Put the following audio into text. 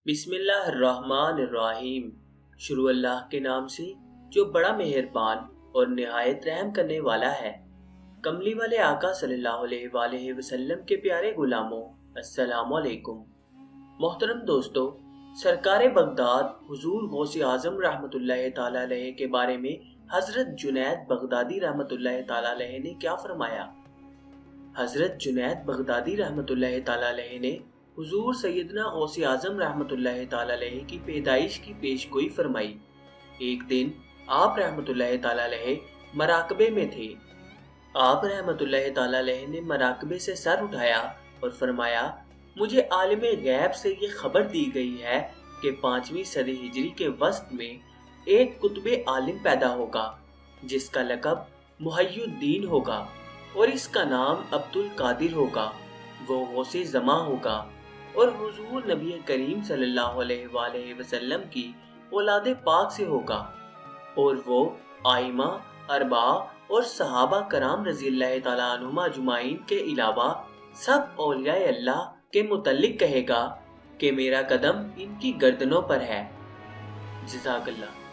बिस्मिल्लाहिर्रहमानिर्रहीम। शुरू अल्लाह के नाम से जो बड़ा मेहरबान और निहायत रहम करने वाला है। कमली वाले आका सल्लल्लाहु अलैहि वसल्लम के प्यारे गुलामों, अस्सलामु अलैकुम। मोहतरम दोस्तों, सरकार बगदाद हुजूर गौस आजम रहमतुल्लाह ताला अलैहि के बारे में हजरत जुनैद बगदादी रहमतुल्लाह ताला अलैहि ने क्या फरमाया। हजरत जुनैद बगदादी रहमतुल्लाह ताला अलैहि ने हुजूर सैयदना गौस आजम रहमतुल्लाह ताला अलैहि की पैदाइश की पेशगोई फरमाई। एक दिन आप रहमतुल्लाह ताला अलैहि मराकबे में थे। आप रहमतुल्लाह ताला अलैहि ने मराकबे से सर उठाया और फरमाया, मुझे आलिम गैब से ये खबर दी गई है कि 5वीं सदी हिजरी के वस्त में एक कुतुबे आलिम पैदा होगा जिसका लक़ब मुहय्युद्दीन होगा और इसका नाम अब्दुल कादिर होगा। वो गौसे ज़मा होगा और हुजूर नबी करीम सल्लल्लाहु अलैहि वसल्लम की औलादे पाक से होगा और वो आइमा, अरबा और सहाबा कराम रज़ियल्लाहु ताला अन्हुम अजमाइन के अलावा सब औलिया अल्लाह के मुतल्लिक कहेगा कि मेरा कदम इनकी गर्दनों पर है। जज़ाकल्लाह।